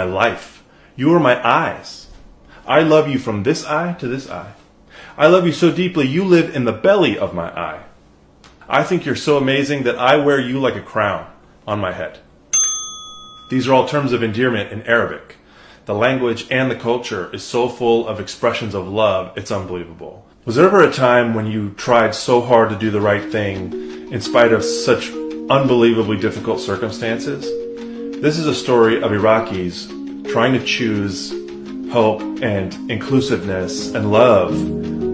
my life. You are my eyes. I love you from this eye to this eye. I love you so deeply you live in the belly of my eye. I think you're so amazing that I wear you like a crown on my head. These are all terms of endearment in Arabic. The language and the culture is so full of expressions of love, it's unbelievable. Was there ever a time when you tried so hard to do the right thing in spite of such unbelievably difficult circumstances? This is a story of Iraqis trying to choose hope and inclusiveness and love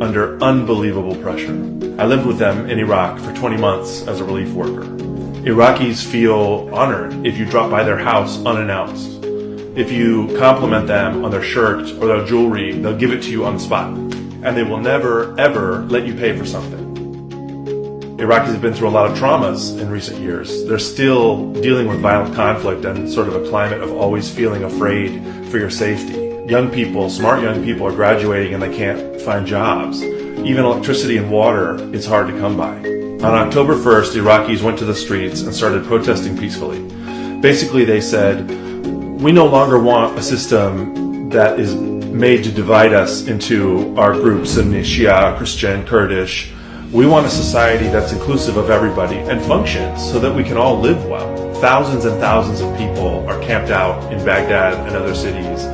under unbelievable pressure. I lived with them in Iraq for 20 months as a relief worker. Iraqis feel honored if you drop by their house unannounced. If you compliment them on their shirt or their jewelry, they'll give it to you on the spot. And they will never, ever let you pay for something. Iraqis have been through a lot of traumas in recent years. They're still dealing with violent conflict and sort of a climate of always feeling afraid for your safety. Young people, smart young people are graduating and they can't find jobs. Even electricity and water is hard to come by. On October 1st, Iraqis went to the streets and started protesting peacefully. Basically, they said, we no longer want a system that is made to divide us into our groups, Sunni, Shia, Christian, Kurdish. We want a society that's inclusive of everybody and functions so that we can all live well. Thousands and thousands of people are camped out in Baghdad and other cities,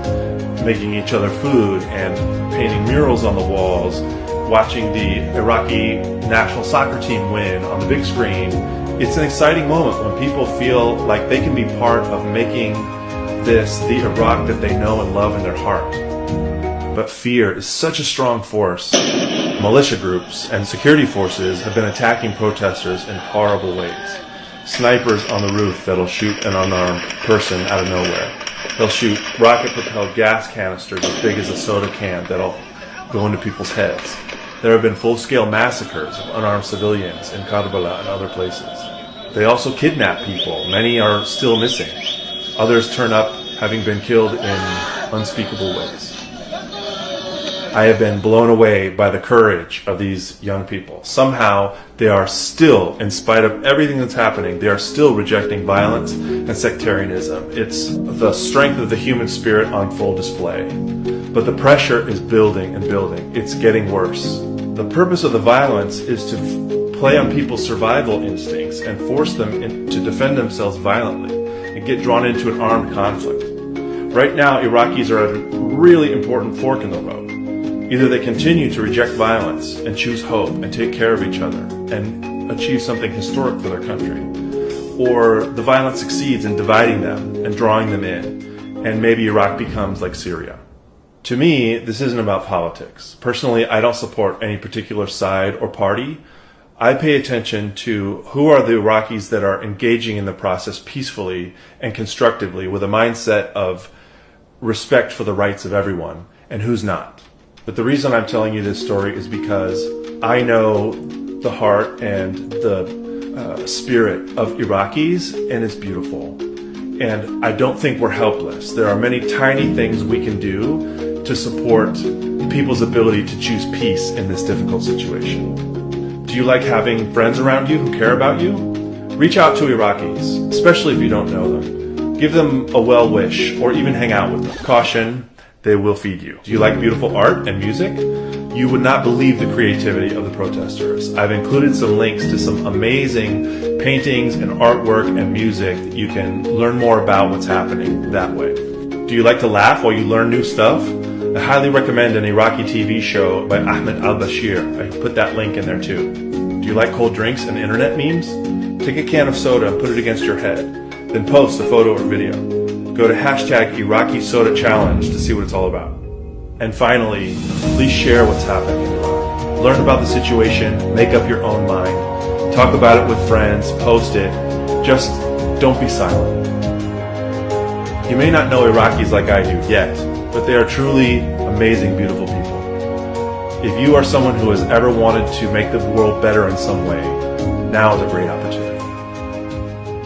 making each other food and painting murals on the walls, watching the Iraqi national soccer team win on the big screen. It's an exciting moment when people feel like they can be part of making this the Iraq that they know and love in their heart. But fear is such a strong force. Militia groups and security forces have been attacking protesters in horrible ways. Snipers on the roof that'll shoot an unarmed person out of nowhere. They'll shoot rocket-propelled gas canisters as big as a soda can that'll go into people's heads. There have been full-scale massacres of unarmed civilians in Karbala and other places. They also kidnap people. Many are still missing. Others turn up having been killed in unspeakable ways. I have been blown away by the courage of these young people. Somehow, they are still, in spite of everything that's happening, they are still rejecting violence and sectarianism. It's the strength of the human spirit on full display. But the pressure is building and building. It's getting worse. The purpose of the violence is to play on people's survival instincts and force them to defend themselves violently and get drawn into an armed conflict. Right now, Iraqis are at a really important fork in the road. Either they continue to reject violence and choose hope and take care of each other and achieve something historic for their country, or the violence succeeds in dividing them and drawing them in, and maybe Iraq becomes like Syria. To me, this isn't about politics. Personally, I don't support any particular side or party. I pay attention to who are the Iraqis that are engaging in the process peacefully and constructively with a mindset of respect for the rights of everyone, and who's not. But the reason I'm telling you this story is because I know the heart and the spirit of Iraqis, and it's beautiful. And I don't think we're helpless. There are many tiny things we can do to support people's ability to choose peace in this difficult situation. Do you like having friends around you who care about you? Reach out to Iraqis, especially if you don't know them. Give them a well wish or even hang out with them. Caution, they will feed you. Do you like beautiful art and music? You would not believe the creativity of the protesters. I've included some links to some amazing paintings and artwork and music that you can learn more about what's happening that way. Do you like to laugh while you learn new stuff? I highly recommend an Iraqi TV show by Ahmed al-Bashir. I put that link in there too. Do you like cold drinks and internet memes? Take a can of soda and put it against your head. Then post a photo or video. Go to hashtag Iraqi Soda Challenge to see what it's all about. And finally, please share what's happening in Iraq. Learn about the situation, make up your own mind. Talk about it with friends, post it. Just don't be silent. You may not know Iraqis like I do yet, but they are truly amazing, beautiful people. If you are someone who has ever wanted to make the world better in some way, now is a great opportunity.